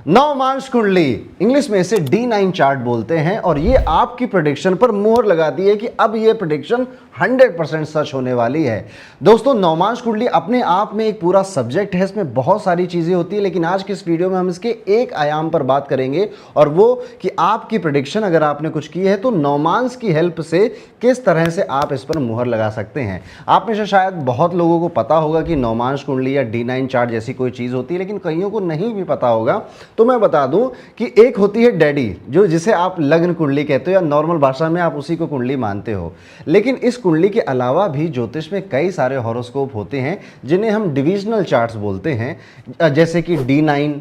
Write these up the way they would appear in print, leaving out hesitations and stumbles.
नवमांश कुंडली, इंग्लिश में इसे D9 चार्ट बोलते हैं और ये आपकी प्रेडिक्शन पर मोहर लगाती है कि अब ये प्रेडिक्शन 100% सच होने वाली है। दोस्तों, नवमांश कुंडली अपने आप में एक पूरा सब्जेक्ट है, इसमें बहुत सारी चीजें होती है, लेकिन आज की इस वीडियो में हम इसके एक आयाम पर बात करेंगे और वो कि आपकी प्रेडिक्शन अगर आपने कुछ की है तो नवमांश की हेल्प से किस तरह से आप इस पर मुहर लगा सकते हैं। आप में से शायद बहुत लोगों को पता होगा कि नवमांश कुंडली या D9 चार्ट जैसी कोई चीज होती है, लेकिन कईयों को नहीं भी पता होगा। तो मैं बता दूं कि एक होती है डैडी, जो जिसे आप लग्न कुंडली कहते हो या नॉर्मल भाषा में आप उसी को कुंडली मानते हो। लेकिन इस कुंडली के अलावा भी ज्योतिष में कई सारे हॉरोस्कोप होते हैं जिन्हें हम डिविजनल चार्ट्स बोलते हैं, जैसे कि D9,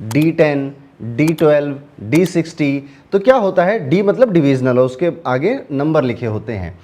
D10, D12, D60। तो क्या होता है, D मतलब डिविजनल है, उसके आगे नंबर लिखे होते हैं।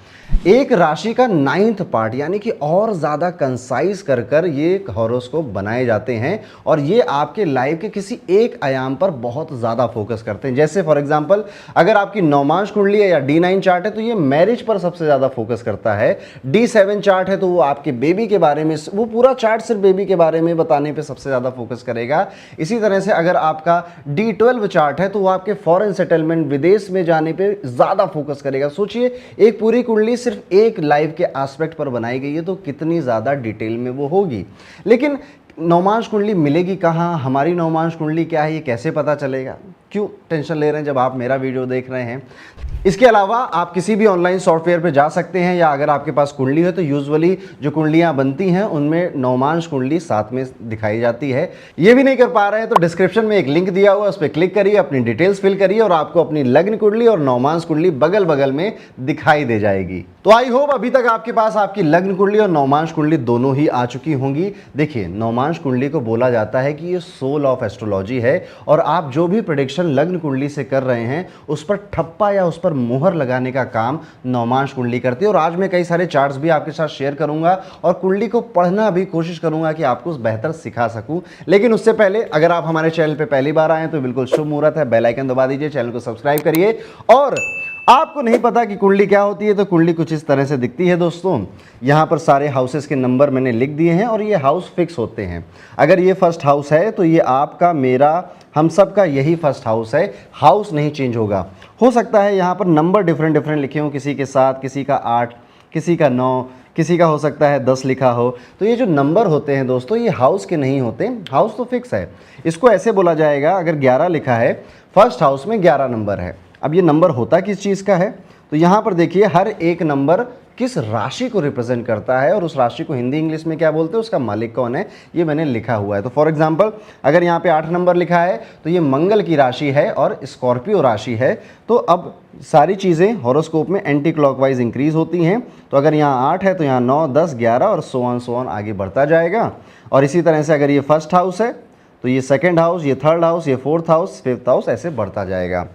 एक राशि का 9th पार्ट यानी कि और ज़्यादा कंसाइज कर कर ये हॉरोस्कोप बनाए जाते हैं और ये आपके लाइफ के किसी एक आयाम पर बहुत ज़्यादा फोकस करते हैं। जैसे फॉर एग्जांपल, अगर आपकी नवमांश कुंडली है या D9 चार्ट है तो ये मैरिज पर सबसे ज़्यादा फोकस करता है। D7 चार्ट है तो वो आपके बेबी के बारे में, वो पूरा चार्ट सिर्फ बेबी के बारे में बताने पर सबसे ज़्यादा फोकस करेगा। इसी तरह से अगर आपका D12 चार्ट है तो वो आपके फॉरेन सेटलमेंट, विदेश में जाने पर ज़्यादा फोकस करेगा। सोचिए, एक पूरी कुंडली सिर्फ एक लाइफ के एस्पेक्ट पर बनाई गई है तो कितनी ज़्यादा डिटेल में वो होगी। लेकिन नवमांश कुंडली मिलेगी कहाँ, हमारी नवमांश कुंडली क्या है, ये कैसे पता चलेगा? क्यों टेंशन ले रहे हैं जब आप मेरा वीडियो देख रहे हैं। इसके अलावा आप किसी भी ऑनलाइन सॉफ्टवेयर पे जा सकते हैं, या अगर आपके पास कुंडली है तो यूजुअली जो कुंडलियां बनती हैं उनमें नवमांश कुंडली साथ में दिखाई जाती है। ये भी नहीं कर पा रहे हैं तो डिस्क्रिप्शन में एक लिंक दिया हुआ है, उस पर क्लिक करिए, अपनी डिटेल्स फिल करिए और आपको अपनी लग्न कुंडली और नवमांश कुंडली बगल बगल में दिखाई दे जाएगी। तो आई होप अभी तक आपके पास आपकी लग्न कुंडली और नवमांश कुंडली दोनों ही आ चुकी होंगी। देखिए, नवमांश कुंडली को बोला जाता है कि ये सोल ऑफ एस्ट्रोलॉजी है और आप जो भी प्रेडिक्शन लग्न कुंडली से कर रहे हैं उस पर ठप्पा या उस पर मुहर लगाने का काम नवमांश कुंडली करती है। और आज मैं कई सारे चार्ट्स भी आपके साथ शेयर करूंगा और कुंडली को पढ़ना भी कोशिश करूंगा कि आपको बेहतर सिखा सकूं। लेकिन उससे पहले अगर आप हमारे चैनल पे पहली बार आए तो बिल्कुल शुभ मुहूर्त है, बेल आइकन दबा दीजिए, चैनल को सब्सक्राइब करिए। और आपको नहीं पता कि कुंडली क्या होती है तो कुंडली कुछ इस तरह से दिखती है दोस्तों। यहाँ पर सारे हाउसेस के नंबर मैंने लिख दिए हैं और ये हाउस फिक्स होते हैं। अगर ये फर्स्ट हाउस है तो ये आपका, मेरा, हम सब का यही फर्स्ट हाउस है। हाउस नहीं चेंज होगा। हो सकता है यहाँ पर नंबर डिफरेंट लिखे हों, किसी के 7, किसी का 8, किसी का 9, किसी का हो सकता है 10 लिखा हो। तो ये जो नंबर होते हैं दोस्तों, ये हाउस के नहीं होते, हाउस तो फिक्स है। इसको ऐसे बोला जाएगा, अगर 11 लिखा है, फर्स्ट हाउस में 11 नंबर है। अब ये नंबर होता किस चीज़ का है, तो यहाँ पर देखिए हर एक नंबर किस राशि को रिप्रेजेंट करता है और उस राशि को हिंदी इंग्लिश में क्या बोलते हैं, उसका मालिक कौन है, ये मैंने लिखा हुआ है। तो फॉर एग्जांपल, अगर यहाँ पे 8 नंबर लिखा है तो ये मंगल की राशि है और स्कॉर्पियो राशि है। तो अब सारी चीज़ें हॉरोस्कोप में एंटी क्लॉकवाइज इंक्रीज होती हैं। तो अगर यहाँ 8 है तो यहाँ 9, 10, 11 और सो ऑन आगे बढ़ता जाएगा। और इसी तरह से अगर ये फर्स्ट हाउस है तो ये सेकेंड हाउस, ये थर्ड हाउस, ये फोर्थ हाउस, फिफ्थ हाउस, ऐसे बढ़ता जाएगा।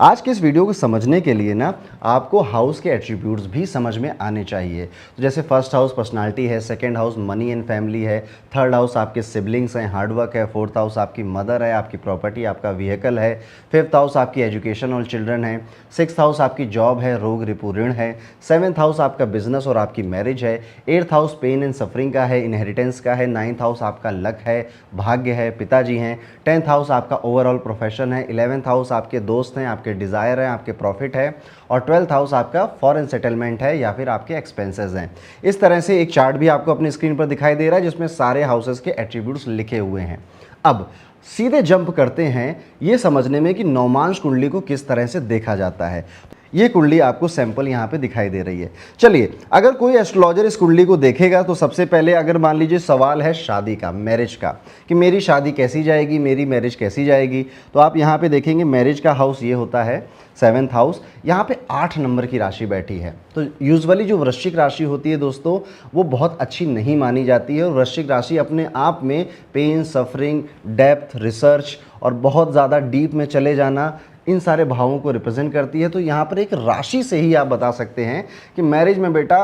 आज के इस वीडियो को समझने के लिए ना आपको हाउस के एट्रीब्यूट्स भी समझ में आने चाहिए। तो जैसे फर्स्ट हाउस पर्सनालिटी है, second house money and family है, थर्ड हाउस आपके सिबलिंग्स हैं, हार्डवर्क है, फोर्थ हाउस आपकी मदर है, आपकी प्रॉपर्टी, आपका व्हीकल है, फिफ्थ हाउस आपकी एजुकेशन और चिल्ड्रन है, सिक्स्थ हाउस आपकी जॉब है, रोग रिपू ऋण है, सेवन्थ हाउस आपका बिजनेस और आपकी मैरिज है, eighth house pain and suffering का है, इनहेरिटेंस का है, नाइन्थ हाउस आपका लक है, भाग्य है, पिताजी हैं, टेंथ हाउस आपका ओवरऑल प्रोफेशन है, 11th हाउस आपके दोस्त हैं, आपके डिज़ायर हैं, आपके प्रॉफिट है, और 12th हाउस आपका फॉरेन सेटलमेंट है या फिर आपके एक्सपेंसेस हैं। इस तरह से एक चार्ट भी आपको अपनी स्क्रीन पर दिखाई दे रहा है जिसमें सारे हाउसेस के एट्रीब्यूट्स लिखे हुए हैं। अब सीधे जंप करते हैं ये समझने में कि नवमांश कुंडली को किस तरह से देखा जाता है। ये कुंडली आपको सैंपल यहाँ पे दिखाई दे रही है। चलिए, अगर कोई एस्ट्रोलॉजर इस कुंडली को देखेगा तो सबसे पहले अगर मान लीजिए सवाल है शादी का, मैरिज का, कि मेरी शादी कैसी जाएगी, मेरी मैरिज कैसी जाएगी, तो आप यहाँ पे देखेंगे मैरिज का हाउस ये होता है 7th हाउस। यहाँ पे 8 नंबर की राशि बैठी है। तो यूजुअली जो वृश्चिक राशि होती है दोस्तों, वो बहुत अच्छी नहीं मानी जाती है और वृश्चिक राशि अपने आप में पेन, सफरिंग, डेप्थ, रिसर्च और बहुत ज़्यादा डीप में चले जाना, इन सारे भावों को रिप्रेजेंट करती है। तो यहाँ पर एक राशि से ही आप बता सकते हैं कि मैरिज में बेटा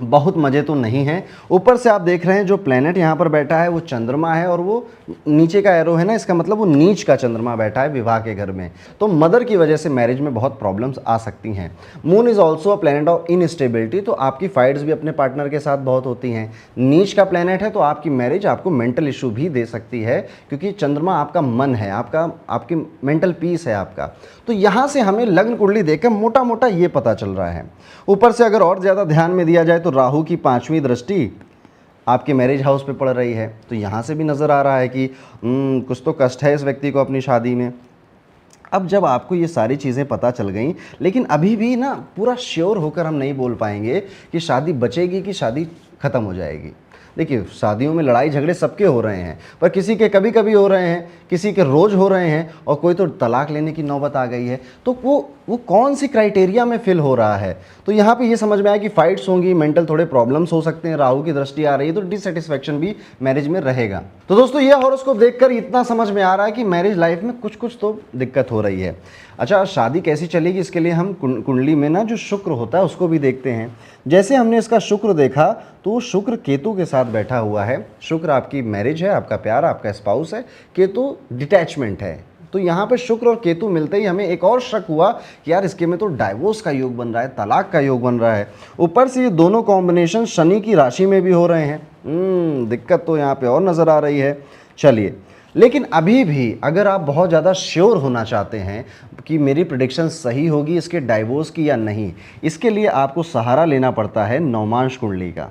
बहुत मज़े तो नहीं हैं। ऊपर से आप देख रहे हैं जो प्लेनेट यहाँ पर बैठा है वो चंद्रमा है, और वो नीचे का एरो है ना, इसका मतलब वो नीच का चंद्रमा बैठा है विवाह के घर में। तो मदर की वजह से मैरिज में बहुत प्रॉब्लम्स आ सकती हैं। Moon is also a planet of instability, तो आपकी फाइट्स भी अपने पार्टनर के साथ बहुत होती हैं। नीच का प्लेनेट है तो आपकी मैरिज आपको मेंटल इशू भी दे सकती है, क्योंकि चंद्रमा आपका मन है, आपकी मेंटल पीस है आपका। तो यहाँ से हमें लग्न कुंडली देखकर मोटा मोटा ये पता चल रहा है। ऊपर से अगर और ज़्यादा ध्यान में दिया जाए तो राहु की 5वीं दृष्टि आपके मैरिज हाउस पे पड़ रही है, तो यहाँ से भी नज़र आ रहा है कि कुछ तो कष्ट है इस व्यक्ति को अपनी शादी में। अब जब आपको ये सारी चीज़ें पता चल गई, लेकिन अभी भी ना पूरा श्योर होकर हम नहीं बोल पाएंगे कि शादी बचेगी कि शादी ख़त्म हो जाएगी। देखिए, शादियों में लड़ाई झगड़े सबके हो रहे हैं, पर किसी के कभी कभी हो रहे हैं, किसी के रोज़ हो रहे हैं, और कोई तो तलाक लेने की नौबत आ गई है। तो वो कौन सी क्राइटेरिया में फिल हो रहा है। तो यहाँ पे ये समझ में आया कि फाइट्स होंगी, मेंटल थोड़े प्रॉब्लम्स हो सकते हैं, राहु की दृष्टि आ रही है तो डिससेटिस्फैक्शन भी मैरिज में रहेगा। तो दोस्तों, ये हॉरोस्कोप देखकर इतना समझ में आ रहा है कि मैरिज लाइफ में कुछ कुछ तो दिक्कत हो रही है। अच्छा, शादी कैसी चलेगी इसके लिए हम कुंडली में ना जो शुक्र होता है उसको भी देखते हैं। जैसे हमने इसका शुक्र देखा तो शुक्र केतु के साथ बैठा हुआ है। शुक्र आपकी मैरिज है, आपका प्यार, आपका स्पाउस है। केतु डिटैचमेंट है। तो यहाँ पे शुक्र और केतु मिलते ही हमें एक और शक हुआ कि यार इसके में तो डाइवोर्स का योग बन रहा है, तलाक का योग बन रहा है। ऊपर से ये दोनों कॉम्बिनेशन शनि की राशि में भी हो रहे हैं। दिक्कत तो यहाँ पे और नज़र आ रही है। चलिए, लेकिन अभी भी अगर आप बहुत ज़्यादा श्योर होना चाहते हैं कि मेरी प्रेडिक्शन सही होगी इसके डाइवोर्स की या नहीं, इसके लिए आपको सहारा लेना पड़ता है नवमांश कुंडली का।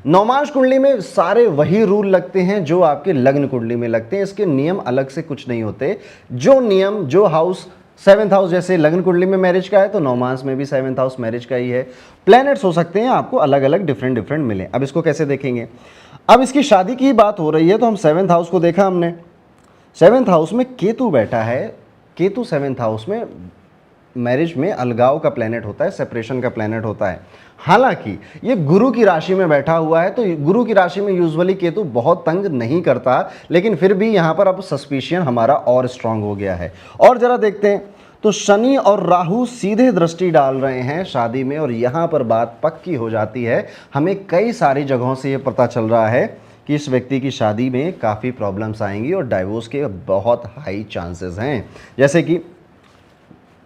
नवमांश कुंडली में सारे वही रूल लगते हैं जो आपके लग्न कुंडली में लगते हैं। इसके नियम अलग से कुछ नहीं होते। जो नियम, जो हाउस 7th हाउस जैसे लग्न कुंडली में मैरिज का है, तो नवमांश में भी 7th हाउस मैरिज का ही है। प्लैनेट्स हो सकते हैं आपको अलग अलग डिफरेंट मिले। अब इसको कैसे देखेंगे। अब इसकी शादी की बात हो रही है तो हम 7th हाउस को देखा हमने। 7th हाउस में केतु बैठा है। केतु 7th हाउस में मैरिज में अलगाव का प्लैनेट होता है, सेपरेशन का प्लैनेट होता है। हालांकि ये गुरु की राशि में बैठा हुआ है, तो गुरु की राशि में यूजुअली केतु बहुत तंग नहीं करता, लेकिन फिर भी यहाँ पर अब सस्पिशियन हमारा और स्ट्रांग हो गया है। और जरा देखते हैं तो शनि और राहु सीधे दृष्टि डाल रहे हैं शादी में, और यहाँ पर बात पक्की हो जाती है। हमें कई सारी जगहों से ये पता चल रहा है कि इस व्यक्ति की शादी में काफ़ी प्रॉब्लम्स आएंगी और डाइवोर्स के बहुत हाई चांसेस हैं। जैसे कि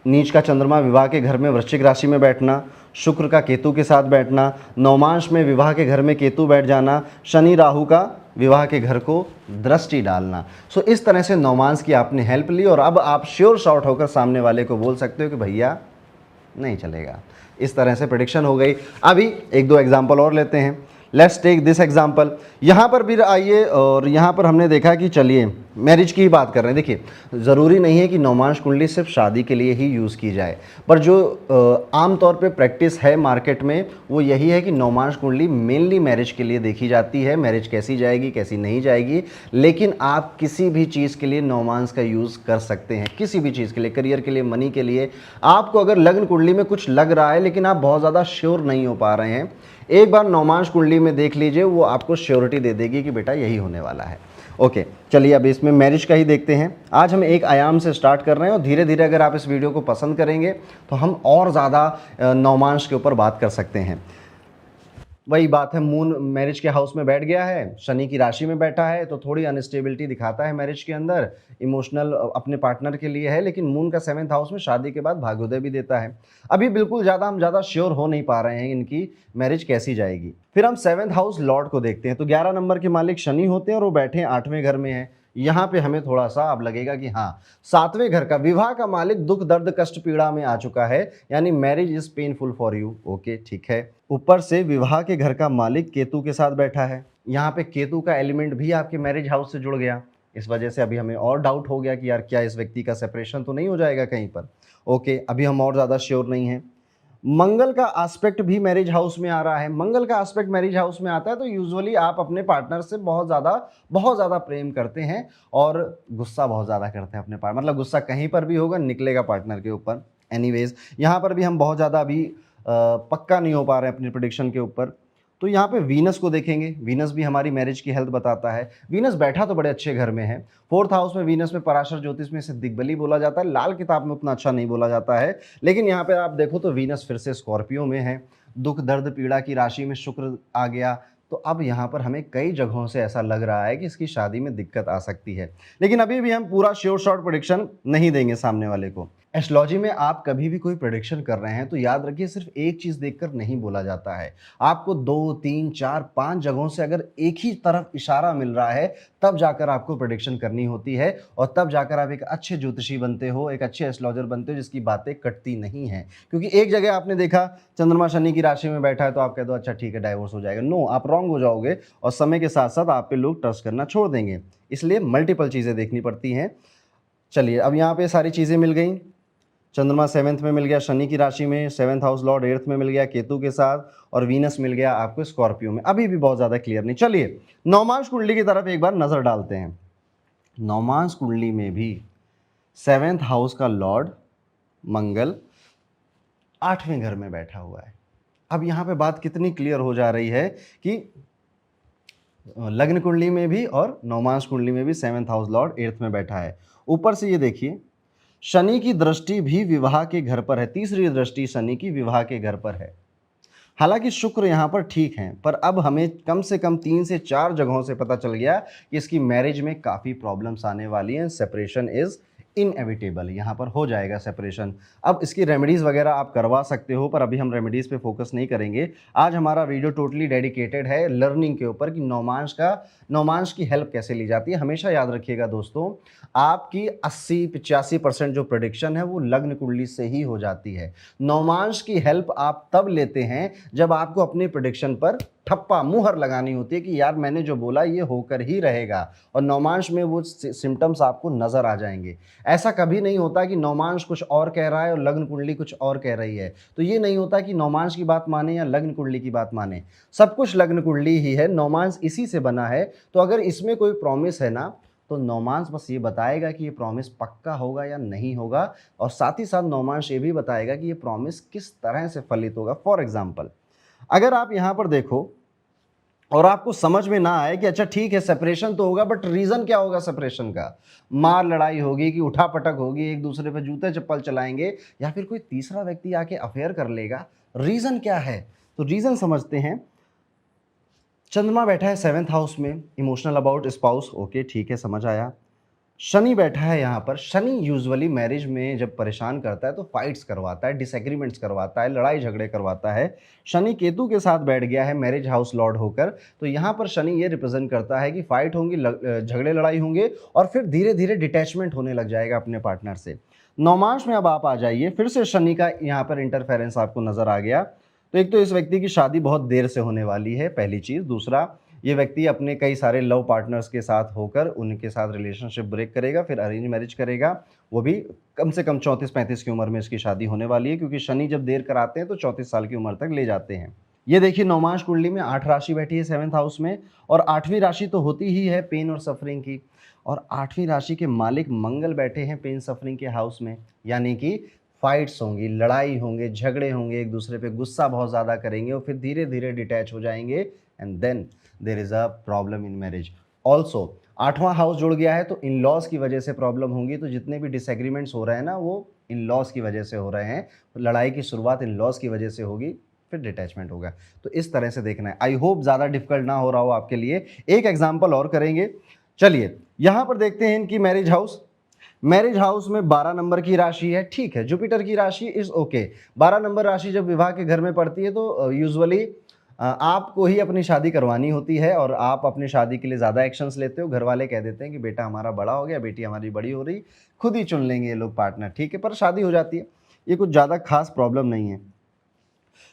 नीच का चंद्रमा विवाह के घर में वृश्चिक राशि में बैठना, शुक्र का केतु के साथ बैठना, नवमांश में विवाह के घर में केतु बैठ जाना, शनि राहु का विवाह के घर को दृष्टि डालना। सो इस तरह से नवमांश की आपने हेल्प ली, और अब आप श्योर शॉर्ट होकर सामने वाले को बोल सकते हो कि भैया नहीं चलेगा। इस तरह से प्रेडिक्शन हो गई। अभी एक दो एग्जाम्पल और लेते हैं। Let's take this example. यहाँ पर भी आइए, और यहाँ पर हमने देखा कि चलिए मैरिज की ही बात कर रहे हैं। देखिए, ज़रूरी नहीं है कि नवमांश कुंडली सिर्फ शादी के लिए ही यूज़ की जाए, पर जो आम तौर पे प्रैक्टिस है मार्केट में वो यही है कि नवमांश कुंडली मेनली मैरिज के लिए देखी जाती है। मैरिज कैसी जाएगी, कैसी नहीं जाएगी, लेकिन आप किसी भी चीज़ के लिए नवमांश का यूज़ कर सकते हैं। किसी भी चीज़ के लिए, करियर के लिए, मनी के लिए। आपको अगर लग्न कुंडली में कुछ लग रहा है लेकिन आप बहुत ज़्यादा श्योर नहीं हो पा रहे हैं, एक बार नवमांश कुंडली में देख लीजिए, वो आपको श्योरिटी दे देगी कि बेटा यही होने वाला है। ओके, चलिए अब इसमें मैरिज का ही देखते हैं। आज हम एक आयाम से स्टार्ट कर रहे हैं, और धीरे धीरे अगर आप इस वीडियो को पसंद करेंगे तो हम और ज़्यादा नवमांश के ऊपर बात कर सकते हैं। वही बात है, मून मैरिज के हाउस में बैठ गया है, शनि की राशि में बैठा है, तो थोड़ी अनस्टेबिलिटी दिखाता है मैरिज के अंदर। इमोशनल अपने पार्टनर के लिए है, लेकिन मून का 7th हाउस में शादी के बाद भाग्योदय भी देता है। अभी बिल्कुल हम ज़्यादा श्योर हो नहीं पा रहे हैं इनकी मैरिज कैसी जाएगी। फिर हम 7th हाउस लॉर्ड को देखते हैं, तो 11 नंबर के मालिक शनि होते हैं और वो बैठे 8वें घर में है। यहाँ पे हमें थोड़ा सा अब लगेगा कि हाँ, 7वें घर का विवाह का मालिक दुख दर्द कष्ट पीड़ा में आ चुका है, यानी marriage is painful for you. Okay, ठीक है। ऊपर से विवाह के घर का मालिक केतु के साथ बैठा है। यहाँ पे केतु का एलिमेंट भी आपके मैरिज हाउस से जुड़ गया। इस वजह से अभी हमें और डाउट हो गया कि यार क्या इस व्यक्ति का सेपरेशन तो नहीं हो जाएगा कहीं पर। ओके, अभी हम और ज़्यादा श्योर नहीं हैं। मंगल का एस्पेक्ट भी मैरिज हाउस में आ रहा है। मंगल का एस्पेक्ट मैरिज हाउस में आता है तो यूजुअली आप अपने पार्टनर से बहुत ज़्यादा प्रेम करते हैं और गुस्सा बहुत ज़्यादा करते हैं अपने पार्टनर, मतलब गुस्सा कहीं पर भी होगा निकलेगा पार्टनर के ऊपर। एनीवेज, यहाँ पर भी हम बहुत ज़्यादा अभी पक्का नहीं हो पा रहे हैं अपनी प्रेडिक्शन के ऊपर। तो यहाँ पे वीनस को देखेंगे। वीनस भी हमारी मैरिज की हेल्थ बताता है। वीनस बैठा तो बड़े अच्छे घर में है। 4th हाउस में वीनस में पराशर ज्योतिष में इसे दिग्बली बोला जाता है। लाल किताब में उतना अच्छा नहीं बोला जाता है, लेकिन यहाँ पे आप देखो तो वीनस फिर से स्कॉर्पियो में है। दुख दर्द पीड़ा की राशि में शुक्र आ गया, तो अब यहाँ पर हमें कई जगहों से ऐसा लग रहा है कि इसकी शादी में दिक्कत आ सकती है। लेकिन अभी भी हम पूरा श्योर शॉर्ट प्रेडिक्शन नहीं देंगे सामने वाले को। एस्ट्रोलॉजी में आप कभी भी कोई प्रेडिक्शन कर रहे हैं तो याद रखिए सिर्फ एक चीज़ देखकर नहीं बोला जाता है। आपको 2, 3, 4, 5 जगहों से अगर एक ही तरफ इशारा मिल रहा है तब जाकर आपको प्रेडिक्शन करनी होती है, और तब जाकर आप एक अच्छे ज्योतिषी बनते हो, एक अच्छे एस्ट्रोलॉजर बनते हो जिसकी बातें कटती नहीं हैं। क्योंकि एक जगह आपने देखा चंद्रमा शनि की राशि में बैठा है तो आप कह दो अच्छा ठीक है डाइवोर्स हो जाएगा। नो, आप रॉन्ग हो जाओगे और समय के साथ साथ आप पे लोग ट्रस्ट करना छोड़ देंगे। इसलिए मल्टीपल चीज़ें देखनी पड़ती हैं। चलिए, अब यहाँ पे सारी चीज़ें मिल गई। चंद्रमा 7th में मिल गया शनि की राशि में, 7th हाउस लॉर्ड 8th में मिल गया केतु के साथ, और वीनस मिल गया आपको स्कॉर्पियो में। अभी भी बहुत ज़्यादा क्लियर नहीं। चलिए नवमांश कुंडली की तरफ एक बार नज़र डालते हैं। नवमांश कुंडली में भी 7th हाउस का लॉर्ड मंगल 8वें घर में बैठा हुआ है। अब यहाँ पे बात कितनी क्लियर हो जा रही है कि लग्न कुंडली में भी और नवमांश कुंडली में भी 7th हाउस लॉर्ड 8th में बैठा है। ऊपर से ये देखिए शनि की दृष्टि भी विवाह के घर पर है, तीसरी दृष्टि शनि की विवाह के घर पर है। हालांकि शुक्र यहाँ पर ठीक हैं, पर अब हमें कम से कम 3 से 4 जगहों से पता चल गया कि इसकी मैरिज में काफ़ी प्रॉब्लम्स आने वाली हैं। सेपरेशन इज़ इनएविटेबल, यहाँ पर हो जाएगा सेपरेशन। अब इसकी रेमेडीज़ वगैरह आप करवा सकते हो, पर अभी हम रेमेडीज़ पे फोकस नहीं करेंगे। आज हमारा वीडियो टोटली डेडिकेटेड है लर्निंग के ऊपर कि नवमांश की हेल्प कैसे ली जाती है। हमेशा याद रखिएगा दोस्तों, आपकी 80-85% जो प्रेडिक्शन है वो लग्न कुंडली से ही हो जाती है। नवमांश की हेल्प आप तब लेते हैं जब आपको अपने प्रेडिक्शन पर ठप्पा मुहर लगानी होती है कि यार मैंने जो बोला ये होकर ही रहेगा, और नवमांश में वो सिम्टम्स आपको नजर आ जाएंगे। ऐसा कभी नहीं होता कि नवमांश कुछ और कह रहा है और लग्न कुंडली कुछ और कह रही है। तो ये नहीं होता कि नवमांश की बात माने या लग्न कुंडली की बात माने, सब कुछ लग्न कुंडली ही है, नवमांश इसी से बना है। तो अगर इसमें कोई प्रॉमिस है ना, तो नवमांश बस ये बताएगा कि ये प्रॉमिस पक्का होगा या नहीं होगा, और साथ ही साथ नवमांश ये भी बताएगा कि ये प्रॉमिस किस तरह से फलित होगा। फॉर एग्जाम्पल, अगर आप यहाँ पर देखो और आपको समझ में ना आए कि अच्छा ठीक है सेपरेशन तो होगा, बट रीज़न क्या होगा सेपरेशन का, मार लड़ाई होगी कि उठापटक होगी, एक दूसरे पे जूते चप्पल चलाएंगे, या फिर कोई तीसरा व्यक्ति आके अफेयर कर लेगा, रीज़न क्या है? तो रीज़न समझते हैं। चंद्रमा बैठा है 7th हाउस में, इमोशनल अबाउट स्पाउस, ओके ठीक है समझ आया। शनि बैठा है यहाँ पर। शनि यूजुअली मैरिज में जब परेशान करता है तो फाइट्स करवाता है, डिसएग्रीमेंट्स करवाता है, लड़ाई झगड़े करवाता है। शनि केतु के साथ बैठ गया है मैरिज हाउस लॉर्ड होकर, तो यहाँ पर शनि ये रिप्रेजेंट करता है कि फाइट होंगी, झगड़े लड़ाई होंगे, और फिर धीरे धीरे डिटैचमेंट होने लग जाएगा अपने पार्टनर से। नवमांश में अब आप आ जाइए, फिर से शनि का यहाँ पर इंटरफेरेंस आपको नजर आ गया। तो एक तो इस व्यक्ति की शादी बहुत देर से होने वाली है, पहली चीज़। दूसरा, ये व्यक्ति अपने कई सारे लव पार्टनर्स के साथ होकर उनके साथ रिलेशनशिप ब्रेक करेगा, फिर अरेंज मैरिज करेगा, वो भी कम से कम 34-35 की उम्र में इसकी शादी होने वाली है, क्योंकि शनि जब देर कराते हैं तो 34 साल की उम्र तक ले जाते हैं। ये देखिए नवमांश कुंडली में 8 राशि बैठी है 7th हाउस में, और 8वीं राशि तो होती ही है पेन और सफरिंग की, और 8वीं राशि के मालिक मंगल बैठे हैं पेन सफरिंग के हाउस में, यानी कि फाइट्स होंगी, लड़ाई होंगे, झगड़े होंगे, एक दूसरे पे गुस्सा बहुत ज़्यादा करेंगे और फिर धीरे धीरे डिटैच हो जाएंगे, and then there is a problem in marriage. Also 8वां हाउस जुड़ गया है तो इन लॉज की वजह से प्रॉब्लम होंगी। तो जितने भी डिसएग्रीमेंट्स हो रहे हैं ना, वो इन लॉज की वजह से हो रहे हैं। लड़ाई की शुरुआत इन लॉज की वजह से होगी, फिर डिटैचमेंट होगा। तो इस तरह से देखना है। आई होप ज़्यादा डिफिकल्ट ना हो रहा हो आपके लिए। एक एग्जाम्पल और करेंगे। चलिए यहाँ पर देखते हैं इनकी मैरिज हाउस। मैरिज हाउस में 12 नंबर की राशि है, ठीक है, जुपिटर की राशि इज ओके। 12 नंबर राशि जब विवाह के घर में पड़ती है तो यूजुअली आपको ही अपनी शादी करवानी होती है, और आप अपनी शादी के लिए ज़्यादा एक्शंस लेते हो। घर वाले कह देते हैं कि बेटा हमारा बड़ा हो गया, बेटी हमारी बड़ी हो रही, खुद ही चुन लेंगे ये लोग पार्टनर, ठीक है, पर शादी हो जाती है। ये कुछ ज़्यादा खास प्रॉब्लम नहीं है।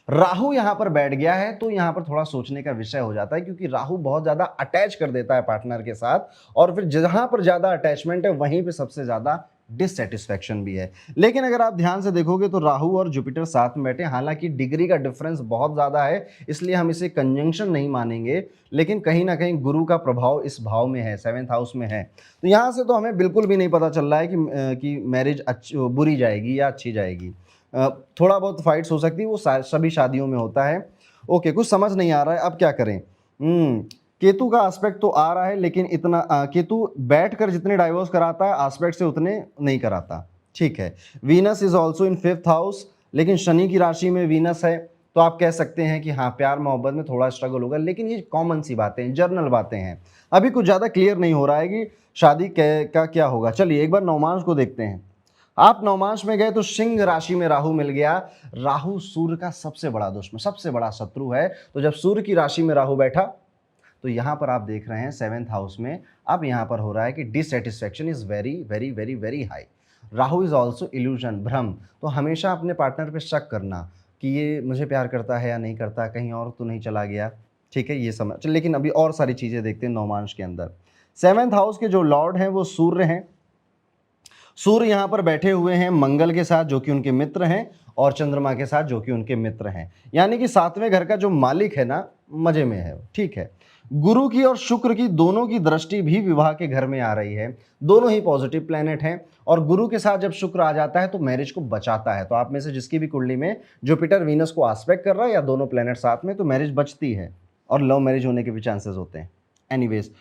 राहु यहाँ पर बैठ गया है तो यहाँ पर थोड़ा सोचने का विषय हो जाता है, क्योंकि राहु बहुत ज़्यादा अटैच कर देता है पार्टनर के साथ, और फिर जहाँ पर ज़्यादा अटैचमेंट है वहीं पे सबसे ज़्यादा डिससेटिस्फैक्शन भी है। लेकिन अगर आप ध्यान से देखोगे तो राहु और जुपिटर साथ में बैठे, हालांकि डिग्री का डिफरेंस बहुत ज़्यादा है, इसलिए हम इसे कंजंक्शन नहीं मानेंगे, लेकिन कहीं ना कहीं गुरु का प्रभाव इस भाव में है, 7th हाउस में है। तो यहाँ से तो हमें बिल्कुल भी नहीं पता चल रहा है कि मैरिज बुरी जाएगी या अच्छी जाएगी। थोड़ा बहुत फाइट्स हो सकती है, वो सभी शादियों में होता है। ओके, कुछ समझ नहीं आ रहा है, अब क्या करें। केतु का एस्पेक्ट तो आ रहा है, लेकिन इतना केतु बैठकर जितने डाइवोर्स कराता है एस्पेक्ट से उतने नहीं कराता, ठीक है। Venus is also in 5th house, लेकिन शनि की राशि में वीनस है, तो आप कह सकते हैं कि हाँ प्यार मोहब्बत में थोड़ा स्ट्रगल होगा, लेकिन ये कॉमन सी बातें हैं, जर्नल बातें हैं। अभी कुछ ज़्यादा क्लियर नहीं हो रहा है कि शादी का क्या होगा। चलिए एक बार नवमांश को देखते हैं। आप नवमांश में गए तो सिंह राशि में राहु मिल गया। राहु सूर्य का सबसे बड़ा दुश्मन, सबसे बड़ा शत्रु है। तो जब सूर्य की राशि में राहु बैठा तो यहां पर आप देख रहे हैं 7th हाउस में अब यहां पर हो रहा है कि dissatisfaction is very very very very high. Rahu is also illusion, भ्रम। तो हमेशा अपने पार्टनर पे शक करना कि ये मुझे प्यार करता है या नहीं करता, कहीं और तो नहीं चला गया। ठीक है, ये समझ। लेकिन अभी और सारी चीजें देखते हैं नवमांश के अंदर। 7th हाउस के जो लॉर्ड हैं वो सूर्य हैं। सूर्य यहां पर बैठे हुए हैं मंगल के साथ जो कि उनके मित्र हैं, और चंद्रमा के साथ जो कि उनके मित्र हैं। यानी कि 7वें घर का जो मालिक है ना, मजे में है। ठीक है, गुरु की और शुक्र की दोनों की दृष्टि भी विवाह के घर में आ रही है। दोनों ही पॉजिटिव प्लैनेट हैं, और गुरु के साथ जब शुक्र आ जाता है तो मैरिज को बचाता है। तो आप में से जिसकी भी कुंडली में जुपिटर वीनस को आस्पेक्ट कर रहा है या दोनों प्लैनेट साथ में, तो मैरिज बचती है और लव मैरिज होने के भी चांसेस होते हैं। एनीवेज,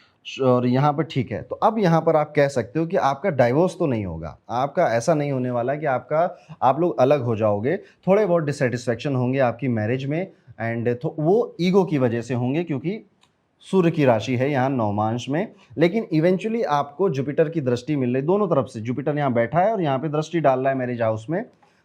और यहाँ पर ठीक है। तो अब यहाँ पर आप कह सकते हो कि आपका डाइवोर्स तो नहीं होगा, आपका ऐसा नहीं होने वाला कि आप लोग अलग हो जाओगे। थोड़े बहुत डिससेटिस्फैक्शन होंगे आपकी मैरिज में, एंड तो वो ईगो की वजह से होंगे, क्योंकि सूर्य की राशि है यहाँ नवमांश में। लेकिन इवेंचुअली आपको जुपिटर की दृष्टि मिल रही, दोनों तरफ से जुपिटर यहाँ बैठा है और यहाँ पे दृष्टि डाल रहा है मैरिज हाउस में।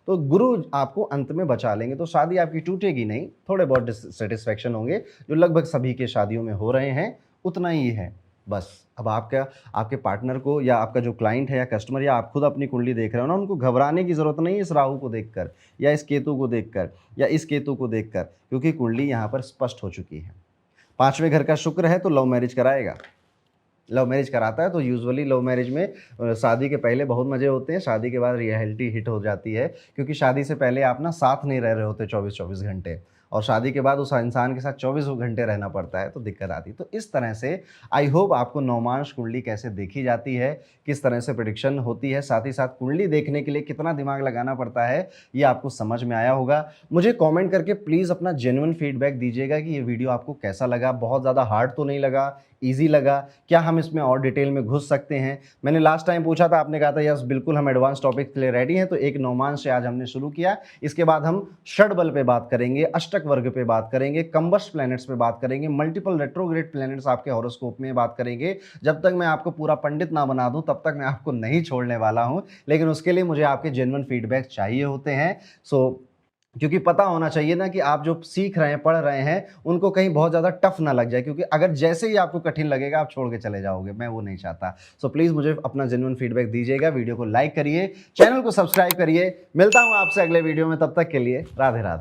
तो गुरु आपको अंत में बचा लेंगे। तो शादी आपकी टूटेगी नहीं, थोड़े बहुत डिससेटिस्फैक्शन होंगे जो लगभग सभी के शादियों में हो रहे हैं, उतना ही है बस। अब आपके पार्टनर को या आपका जो क्लाइंट है या कस्टमर या आप खुद अपनी कुंडली देख रहे हो ना, उनको घबराने की जरूरत नहीं है इस राहु को देखकर या इस केतु को देखकर या इस केतु को देखकर, क्योंकि कुंडली यहाँ पर स्पष्ट हो चुकी है। 5वें घर का शुक्र है तो लव मैरिज कराएगा, लव मैरिज कराता है। तो यूजुअली लव मैरिज में शादी के पहले बहुत मज़े होते हैं, शादी के बाद रियलिटी हिट हो जाती है, क्योंकि शादी से पहले आप ना साथ नहीं रह रहे होते 24-24 घंटे, और शादी के बाद उस इंसान के साथ 24 घंटे रहना पड़ता है, तो दिक्कत आती है। तो इस तरह से आई होप आपको नवमांश कुंडली कैसे देखी जाती है, किस तरह से प्रेडिक्शन होती है, साथ ही साथ कुंडली देखने के लिए कितना दिमाग लगाना पड़ता है, ये आपको समझ में आया होगा। मुझे कमेंट करके प्लीज़ अपना जेन्युइन फीडबैक दीजिएगा कि ये वीडियो आपको कैसा लगा। बहुत ज़्यादा हार्ड तो नहीं लगा, ईजी लगा? क्या हम इसमें और डिटेल में घुस सकते हैं? मैंने लास्ट टाइम पूछा था, आपने कहा था यस बिल्कुल हम एडवांस टॉपिक के लिए रेडी हैं। तो एक नवमांश से आज हमने शुरू किया, इसके बाद हम षड बल पे बात करेंगे, अष्टक वर्ग पे बात करेंगे, कंबस्ट प्लैनेट्स पे बात करेंगे, मल्टीपल रेट्रोग्रेड प्लैनेट्स आपके हॉरोस्कोप में बात करेंगे। जब तक मैं आपको पूरा पंडित ना बना दूं तब तक मैं आपको नहीं छोड़ने वाला हूं, लेकिन उसके लिए मुझे आपके जेन्युइन फीडबैक चाहिए होते हैं। क्योंकि पता होना चाहिए ना कि आप जो सीख रहे हैं, पढ़ रहे हैं, उनको कहीं बहुत ज़्यादा टफ ना लग जाए, क्योंकि अगर जैसे ही आपको कठिन लगेगा आप छोड़ के चले जाओगे, मैं वो नहीं चाहता। सो प्लीज़ मुझे अपना जेन्युइन फीडबैक दीजिएगा, वीडियो को लाइक करिए, चैनल को सब्सक्राइब करिए। मिलता हूँ आपसे अगले वीडियो में, तब तक के लिए राधे राधे।